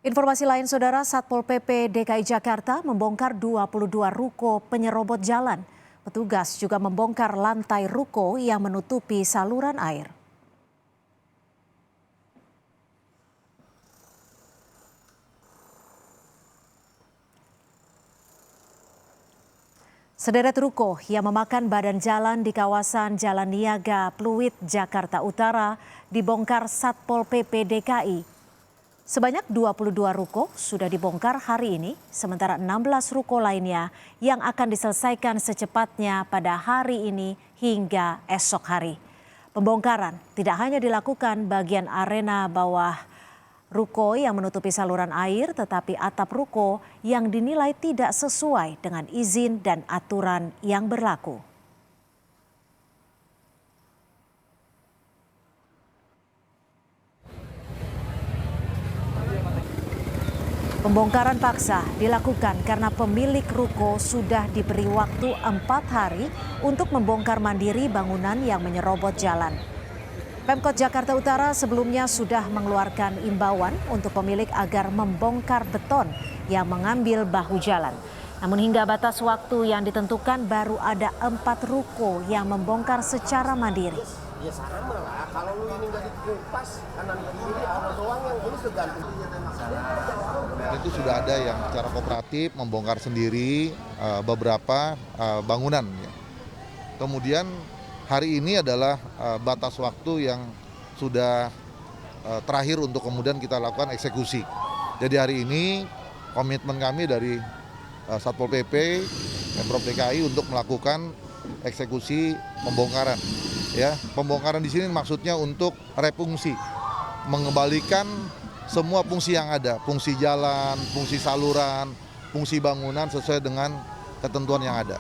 Informasi lain, Saudara, Satpol PP DKI Jakarta membongkar 22 ruko penyerobot jalan. Petugas juga membongkar lantai ruko yang menutupi saluran air. Sederet ruko yang memakan badan jalan di kawasan Jalan Niaga, Pluit, Jakarta Utara dibongkar Satpol PP DKI. Sebanyak 22 ruko sudah dibongkar hari ini, sementara 16 ruko lainnya yang akan diselesaikan secepatnya pada hari ini hingga esok hari. Pembongkaran tidak hanya dilakukan bagian arena bawah ruko yang menutupi saluran air, tetapi atap ruko yang dinilai tidak sesuai dengan izin dan aturan yang berlaku. Pembongkaran paksa dilakukan karena pemilik ruko sudah diberi waktu 4 hari untuk membongkar mandiri bangunan yang menyerobot jalan. Pemkot Jakarta Utara sebelumnya sudah mengeluarkan imbauan untuk pemilik agar membongkar beton yang mengambil bahu jalan. Namun hingga batas waktu yang ditentukan baru ada 4 ruko yang membongkar secara mandiri. Ya sama lah, kalau lu ini nggak dikupas kanan kiri awal doang yang ini tergantung. Itu sudah ada yang secara kooperatif membongkar sendiri beberapa bangunan. Kemudian hari ini adalah batas waktu yang sudah terakhir untuk kemudian kita lakukan eksekusi. Jadi hari ini komitmen kami dari Satpol PP, Pemprov DKI untuk melakukan eksekusi pembongkaran. Ya, pembongkaran di sini maksudnya untuk refungsi, mengembalikan semua fungsi yang ada, fungsi jalan, fungsi saluran, fungsi bangunan sesuai dengan ketentuan yang ada.